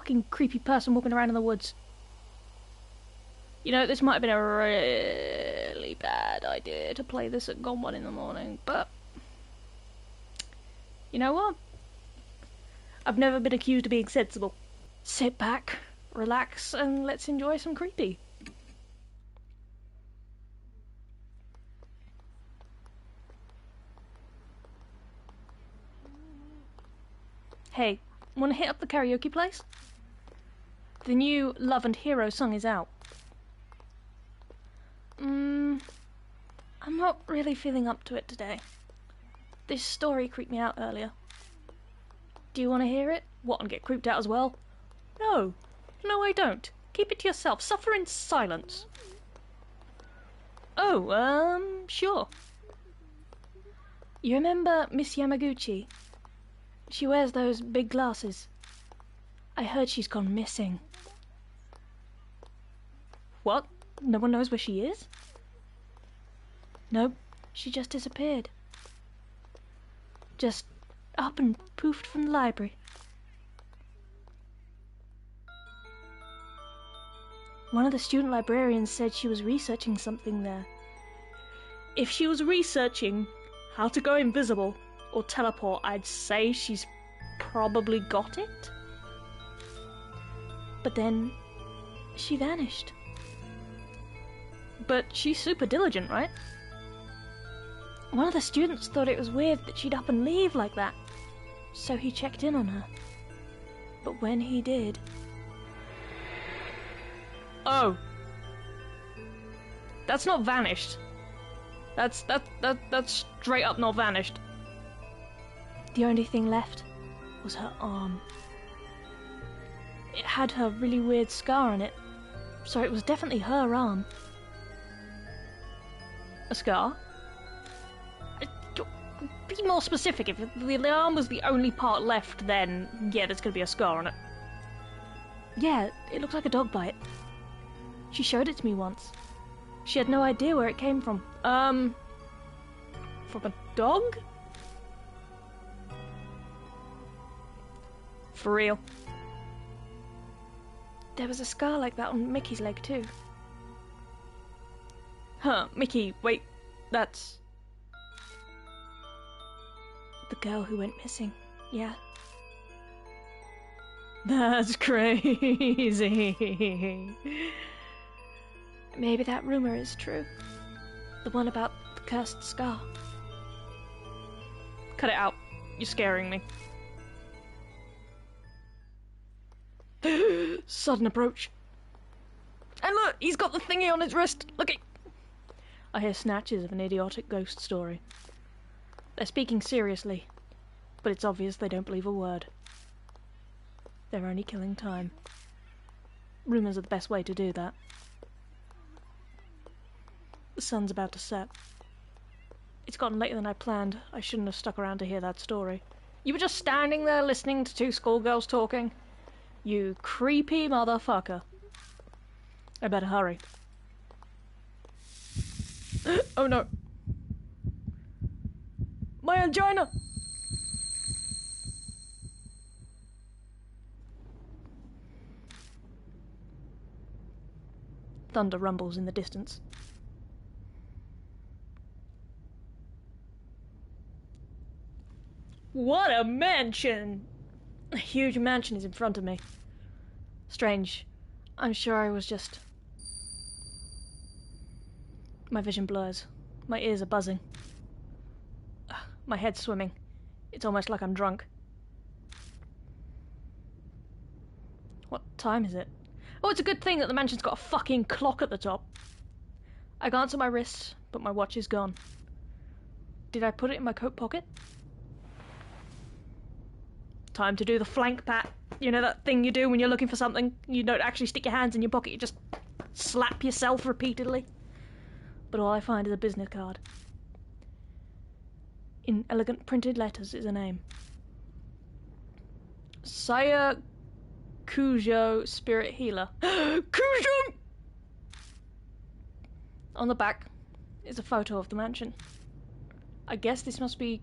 fucking creepy person walking around in the woods. You know, this might have been a really bad idea to play this at gone 1 in the morning, but you know what? I've never been accused of being sensible. Sit back, relax, and let's enjoy some creepy. Hey, wanna hit up the karaoke place? The new Love and Hero song is out. I'm not really feeling up to it today. This story creeped me out earlier. Do you want to hear it? What, and get creeped out as well? No. No, I don't. Keep it to yourself. Suffer in silence. Oh, sure. You remember Miss Yamaguchi? She wears those big glasses. I heard she's gone missing. What? No one knows where she is? Nope, she just disappeared. Just up and poofed from the library. One of the student librarians said she was researching something there. If she was researching how to go invisible or teleport, I'd say she's probably got it. But then she vanished. But she's super diligent, right? One of the students thought it was weird that she'd up and leave like that, so he checked in on her. But when he did... Oh. That's not vanished. That's straight up not vanished. The only thing left was her arm. It had her really weird scar on it, so it was definitely her arm. A scar? Be more specific. If the arm was the only part left, then yeah, there's gonna be a scar on it. Yeah, it looks like a dog bite. She showed it to me once. She had no idea where it came from. From a dog? For real. There was a scar like that on Mickey's leg too. Huh, Mickey, wait, that's... the girl who went missing, yeah. That's crazy. Maybe that rumor is true. The one about the cursed scar. Cut it out. You're scaring me. Sudden approach. And look, he's got the thingy on his wrist. Look at... I hear snatches of an idiotic ghost story. They're speaking seriously, but it's obvious they don't believe a word. They're only killing time. Rumours are the best way to do that. The sun's about to set. It's gotten later than I planned. I shouldn't have stuck around to hear that story. You were just standing there listening to two schoolgirls talking? You creepy motherfucker. I better hurry. Oh no. My angina! Thunder rumbles in the distance. What a mansion! A huge mansion is in front of me. Strange. I'm sure I was just... My vision blurs. My ears are buzzing. My head's swimming. It's almost like I'm drunk. What time is it? Oh, it's a good thing that the mansion's got a fucking clock at the top. I glance at my wrist, but my watch is gone. Did I put it in my coat pocket? Time to do the flank pat. You know that thing you do when you're looking for something? You don't actually stick your hands in your pocket, you just slap yourself repeatedly. But all I find is a business card. In elegant printed letters is a name. Saya Cujo, Spirit Healer. Cujo! On the back is a photo of the mansion. I guess this must be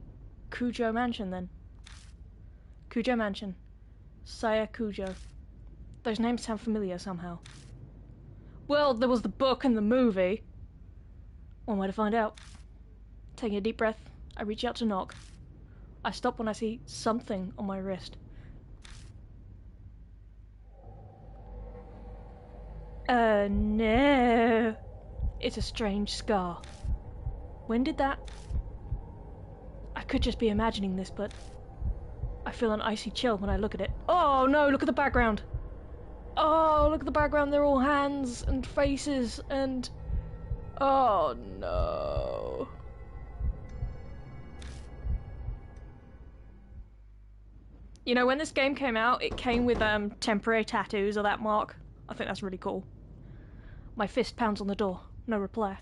Cujo Mansion then. Cujo Mansion. Saya Cujo. Those names sound familiar somehow. Well, there was the book and the movie. One way to find out. Taking a deep breath, I reach out to knock. I stop when I see something on my wrist. No. It's a strange scar. When did that... I could just be imagining this, but... I feel an icy chill when I look at it. Oh no, look at the background! Oh, look at the background, they're all hands and faces and... Oh no. You know, when this game came out, it came with temporary tattoos of that mark. I think that's really cool. My fist pounds on the door. No reply.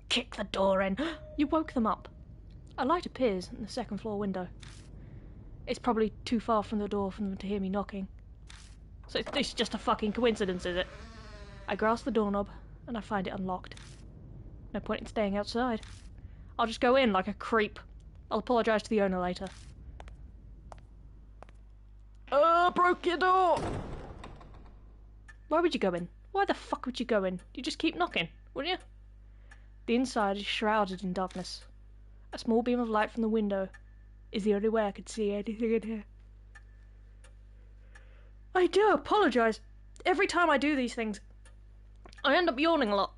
Kick the door in. You woke them up. A light appears in the second floor window. It's probably too far from the door for them to hear me knocking. So it's just a fucking coincidence, is it? I grasp the doorknob and I find it unlocked. No point in staying outside. I'll just go in like a creep. I'll apologise to the owner later. Broke your door! Why would you go in? Why the fuck would you go in? You just keep knocking, wouldn't you? The inside is shrouded in darkness. A small beam of light from the window is the only way I could see anything in here. I do apologise. Every time I do these things, I end up yawning a lot.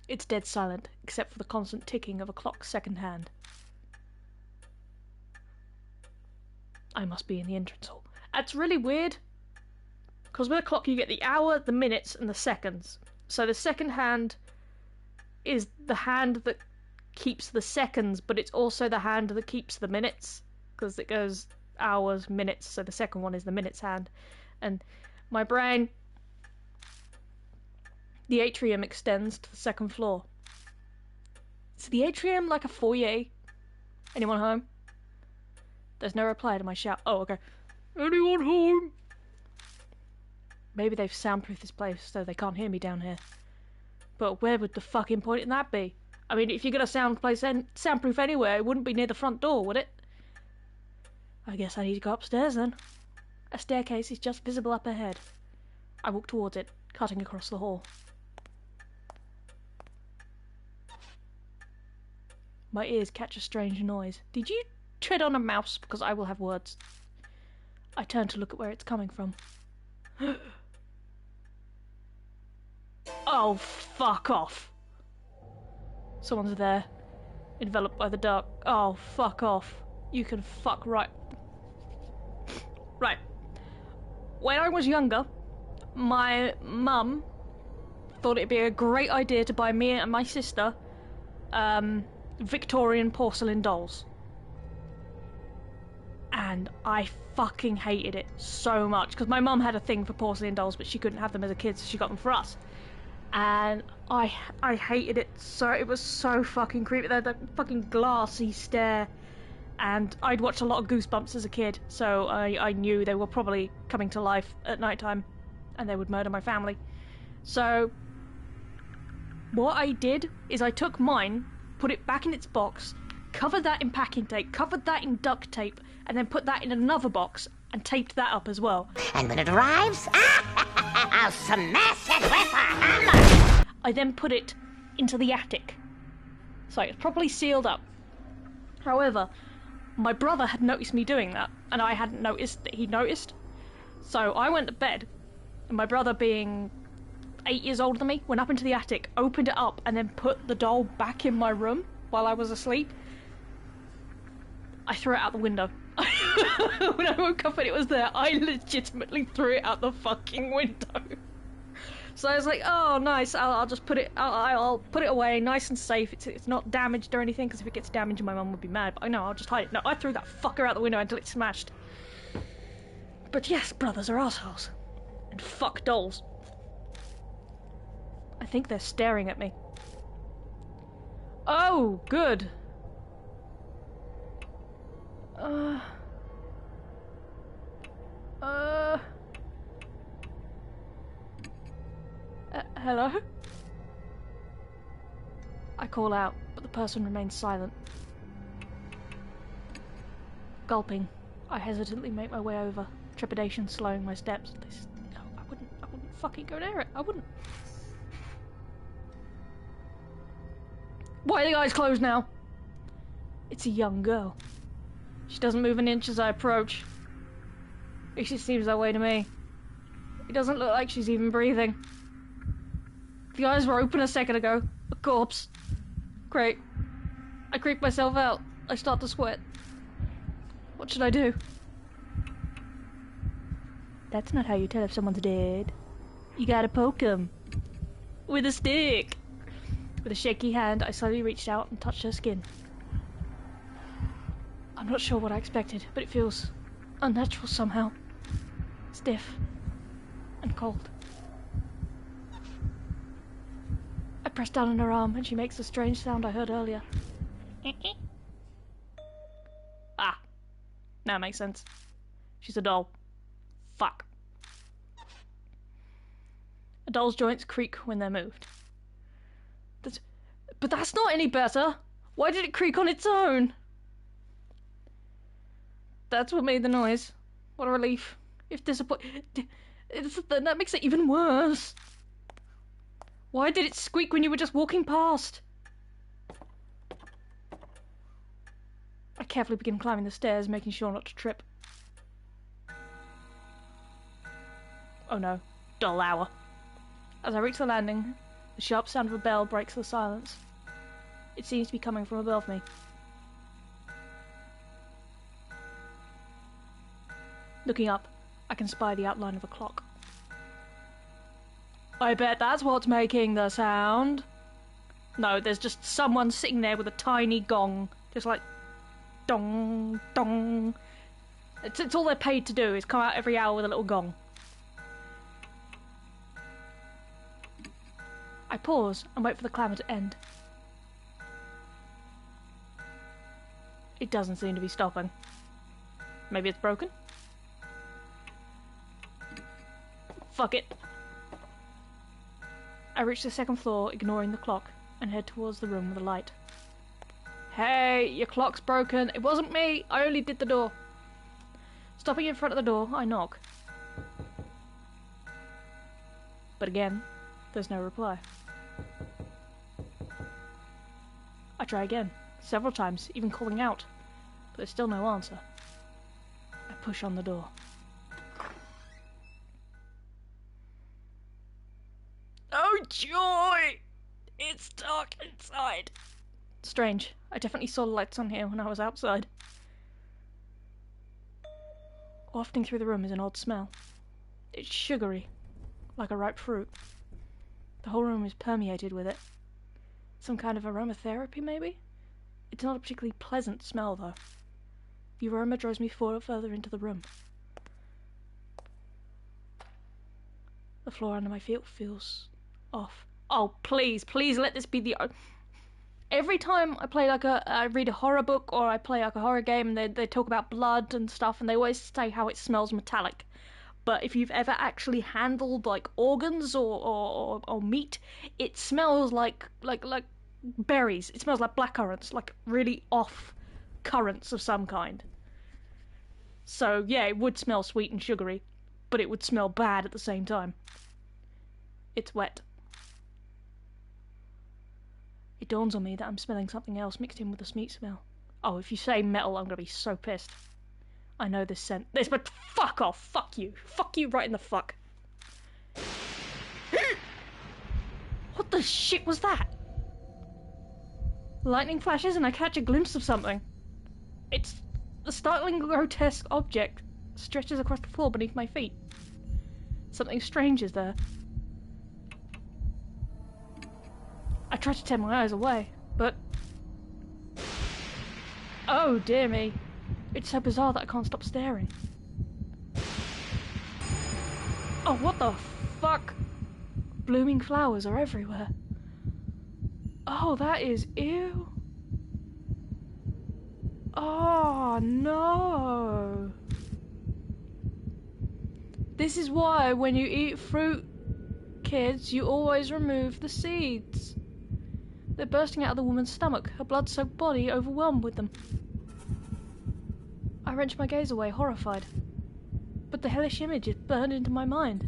It's dead silent, except for the constant ticking of a clock's second hand. I must be in the entrance hall. That's really weird, because with a clock you get the hour, the minutes, and the seconds. So the second hand is the hand that keeps the seconds, but it's also the hand that keeps the minutes, because it goes hours, minutes, so the second one is the minutes hand. And my brain, the atrium extends to the second floor. Is the atrium like a foyer? Anyone home? There's no reply to my shout. Oh, okay. Anyone home? Maybe they've soundproofed this place so they can't hear me down here. But where would the fucking point in that be? I mean, if you're gonna soundproof anywhere, it wouldn't be near the front door, would it? I guess I need to go upstairs then. A staircase is just visible up ahead. I walk towards it, cutting across the hall. My ears catch a strange noise. Did you tread on a mouse? Because I will have words. I turn to look at where it's coming from. Oh, fuck off. Someone's there, enveloped by the dark. Oh, fuck off. You can fuck right. Right. When I was younger, my mum thought it'd be a great idea to buy me and my sister Victorian porcelain dolls. And I fucking hated it so much, because my mum had a thing for porcelain dolls, but she couldn't have them as a kid, so she got them for us. And I hated it so. It was so fucking creepy. They had that fucking glassy stare. And I'd watched a lot of Goosebumps as a kid, so I knew they were probably coming to life at night time, and they would murder my family. So what I did is I took mine, put it back in its box, covered that in packing tape, covered that in duct tape, and then put that in another box and taped that up as well. And when it arrives, I'll smash it with a hammer! I then put it into the attic, so it's properly sealed up. However, my brother had noticed me doing that, and I hadn't noticed that he noticed. So I went to bed, and my brother, being 8 years older than me, went up into the attic, opened it up, and then put the doll back in my room while I was asleep. I threw it out the window. When I woke up and it was there, I legitimately threw it out the fucking window. So I was like, oh nice, I'll just put it, I'll put it away nice and safe. It's not damaged or anything, because if it gets damaged my mum would be mad. But I know, I'll just hide it. No, I threw that fucker out the window until it smashed. But yes, brothers are assholes. And fuck dolls. I think they're staring at me. Oh, good. Hello? I call out, but the person remains silent. Gulping, I hesitantly make my way over, trepidation slowing my steps. No, I wouldn't fucking go near it. I wouldn't. Why are the eyes closed now? It's a young girl. She doesn't move an inch as I approach. It just seems that way to me. It doesn't look like she's even breathing. The eyes were open a second ago. A corpse. Great. I creep myself out. I start to sweat. What should I do? That's not how you tell if someone's dead. You gotta poke them. With a stick. With a shaky hand, I slowly reached out and touched her skin. I'm not sure what I expected, but it feels unnatural somehow. Stiff. And cold. I press down on her arm and she makes the strange sound I heard earlier. Ah. Now it makes sense. She's a doll. Fuck. A doll's joints creak when they're moved. But that's not any better! Why did it creak on its own? That's what made the noise. What a relief. If that makes it even worse. Why did it squeak when you were just walking past? I carefully begin climbing the stairs, making sure not to trip. Oh no. Dull hour. As I reach the landing, the sharp sound of a bell breaks the silence. It seems to be coming from above me. Looking up, I can spy the outline of a clock. I bet that's what's making the sound. No, there's just someone sitting there with a tiny gong. Just like... dong, dong. It's all they're paid to do, is come out every hour with a little gong. I pause and wait for the clamour to end. It doesn't seem to be stopping. Maybe it's broken? Fuck it. I reach the second floor, ignoring the clock, and head towards the room with the light. Hey, your clock's broken. It wasn't me. I only did the door. Stopping in front of the door, I knock. But again, there's no reply. I try again, several times, even calling out, but there's still no answer. I push on the door. Oh joy! It's dark inside. Strange. I definitely saw the lights on here when I was outside. Wafting through the room is an odd smell. It's sugary, like a ripe fruit. The whole room is permeated with it. Some kind of aromatherapy, maybe? It's not a particularly pleasant smell, though. The aroma draws me further into the room. The floor under my feet feels off. Oh, please let this be the... Every time I play I read a horror book or I play like a horror game and they talk about blood and stuff and they always say how it smells metallic. But if you've ever actually handled like organs or meat, it smells like berries. It smells like blackcurrants, like really off currants of some kind. So yeah, it would smell sweet and sugary, but it would smell bad at the same time. It's wet. It dawns on me that I'm smelling something else mixed in with the meat smell. Oh, if you say metal, I'm gonna be so pissed. I know this scent. But fuck off. Fuck you. Fuck you right in the fuck. What the shit was that? Lightning flashes and I catch a glimpse of something. It's a startling, grotesque object stretches across the floor beneath my feet. Something strange is there. I try to tear my eyes away, but... Oh dear me. It's so bizarre that I can't stop staring. Oh, what the fuck? Blooming flowers are everywhere. Oh, that is ew. Oh, no. This is why when you eat fruit, kids, you always remove the seeds. They're bursting out of the woman's stomach, her blood-soaked body overwhelmed with them. I wrenched my gaze away, horrified. But the hellish image is burned into my mind.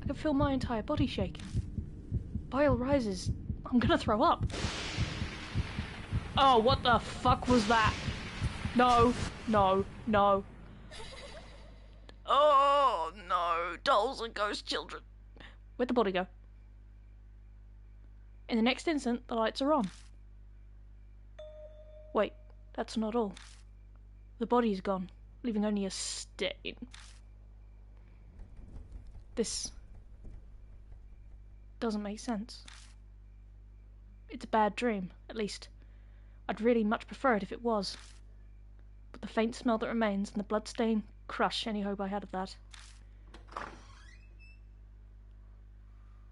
I can feel my entire body shaking. Bile rises. I'm gonna throw up. Oh, what the fuck was that? No, no, no. Oh, no. Dolls and ghost children. Where'd the body go? In the next instant, the lights are on. Wait, that's not all. The body's gone, leaving only a stain. This doesn't make sense. It's a bad dream, at least. I'd really much prefer it if it was. But the faint smell that remains and the bloodstain crush any hope I had of that.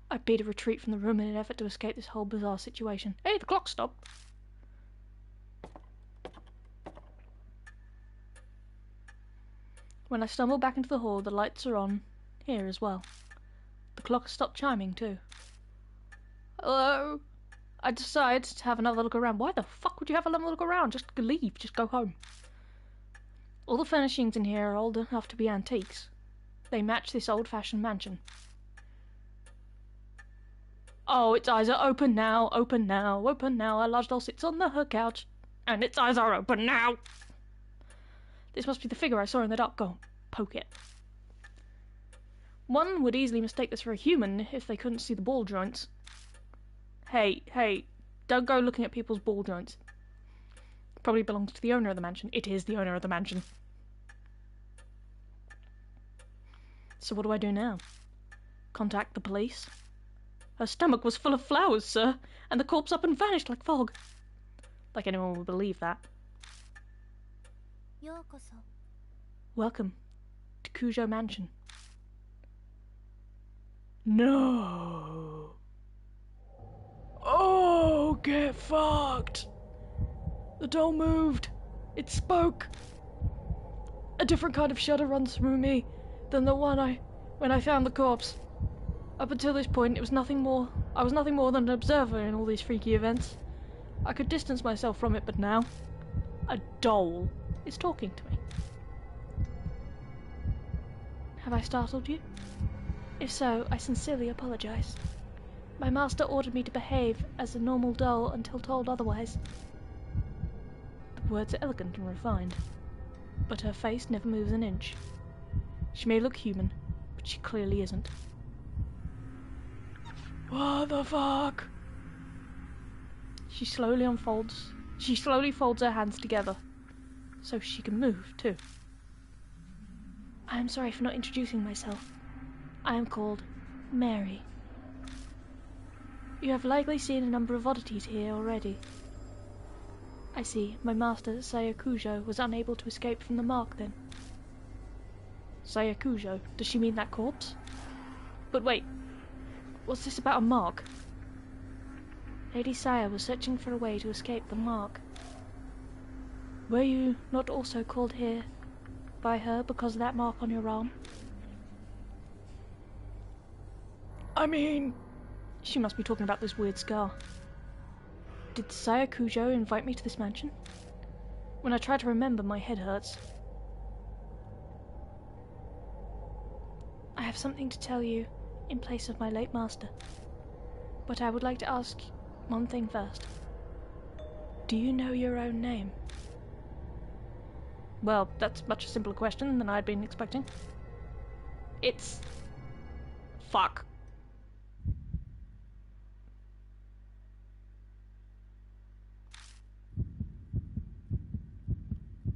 I beat a retreat from the room in an effort to escape this whole bizarre situation. Hey, the clock stopped! When I stumble back into the hall, the lights are on, here as well. The clock has stopped chiming, too. Hello? I decide to have another look around. Why the fuck would you have another look around? Just leave, just go home. All the furnishings in here are old enough to be antiques. They match this old-fashioned mansion. Oh, its eyes are open now, open now, open now. A large doll sits on her couch, and its eyes are open now. This must be the figure I saw in the dark. Go, poke it. One would easily mistake this for a human if they couldn't see the ball joints. Hey, don't go looking at people's ball joints. Probably belongs to the owner of the mansion. It is the owner of the mansion. So what do I do now? Contact the police? Her stomach was full of flowers, sir, and the corpse up and vanished like fog. Like anyone would believe that. Welcome to Cujo Mansion. No. Oh, get fucked. The doll moved. It spoke. A different kind of shudder runs through me than the one when I found the corpse. Up until this point, I was nothing more than an observer in all these freaky events. I could distance myself from it, but now, a doll is talking to me. Have I startled you? If so, I sincerely apologize. My master ordered me to behave as a normal doll until told otherwise. The words are elegant and refined, but her face never moves an inch. She may look human, but she clearly isn't. What the fuck? She slowly folds her hands together, so she can move too. I am sorry for not introducing myself. I am called Mary. You have likely seen a number of oddities here already. I see. My master, Saya Cujo, was unable to escape from the mark then. Saya Cujo? Does she mean that corpse? But wait, what's this about a mark? Lady Saya was searching for a way to escape the mark. Were you not also called here by her because of that mark on your arm? I mean, she must be talking about this weird scar. Did Saya Cujo invite me to this mansion? When I try to remember, my head hurts. I have something to tell you in place of my late master. But I would like to ask one thing first. Do you know your own name? Well, that's much a simpler question than I'd been expecting. It's... fuck.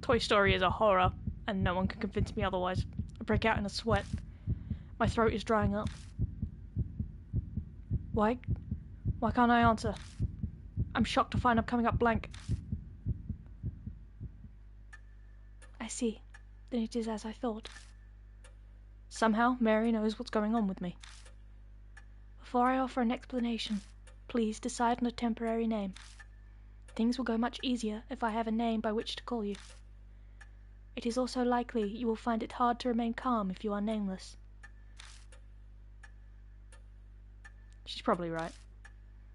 Toy Story is a horror, and no one can convince me otherwise. I break out in a sweat. My throat is drying up. Why can't I answer? I'm shocked to find I'm coming up blank. I see. Then it is as I thought. Somehow, Mary knows what's going on with me. Before I offer an explanation, please decide on a temporary name. Things will go much easier if I have a name by which to call you. It is also likely you will find it hard to remain calm if you are nameless. She's probably right.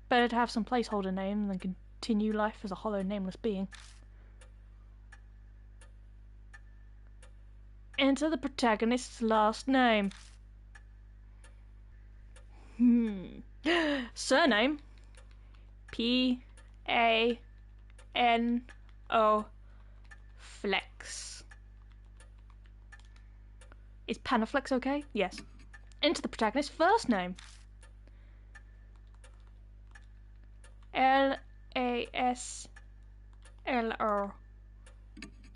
Better to have some placeholder name than continue life as a hollow, nameless being. Enter the protagonist's last name. Surname. P-A-N-O Flex. Is Panaflex okay? Yes. Enter the protagonist's first name. L-A-S-L-O.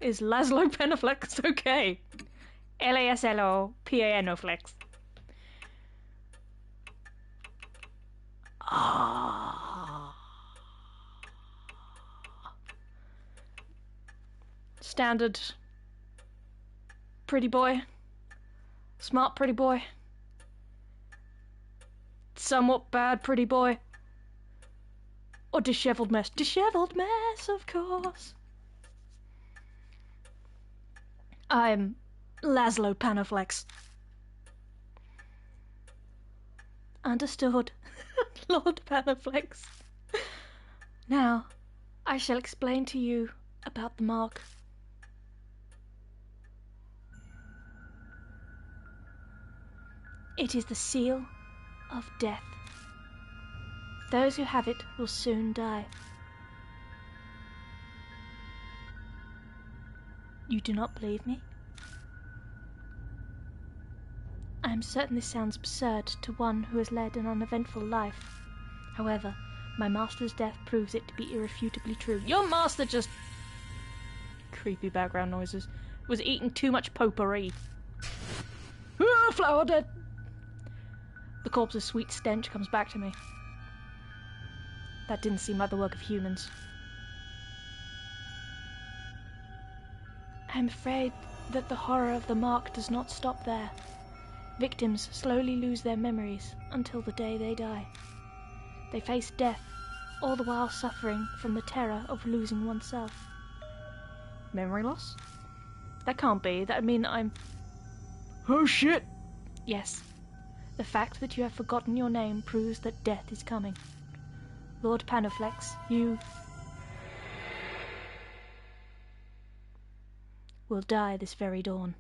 Is Laszlo Panaflex okay? L-A-S-L-O-P-A-N-O Flex. Standard pretty boy. Smart pretty boy. Somewhat bad pretty boy. Or dishevelled mess. Dishevelled mess, of course. I'm Laszlo Panaflex. Understood, Lord Panaflex. Now, I shall explain to you about the mark. It is the seal of death. Those who have it will soon die. You do not believe me? I am certain this sounds absurd to one who has led an uneventful life. However, my master's death proves it to be irrefutably true. Your master just... Creepy background noises. Was eating too much potpourri. Ah, flower dead! The corpse's sweet stench comes back to me. That didn't seem like the work of humans. I'm afraid that the horror of the mark does not stop there. Victims slowly lose their memories until the day they die. They face death, all the while suffering from the terror of losing oneself. Memory loss? That can't be. That'd mean I'm... Oh shit! Yes. The fact that you have forgotten your name proves that death is coming. Lord Panaflex, you... will die this very dawn.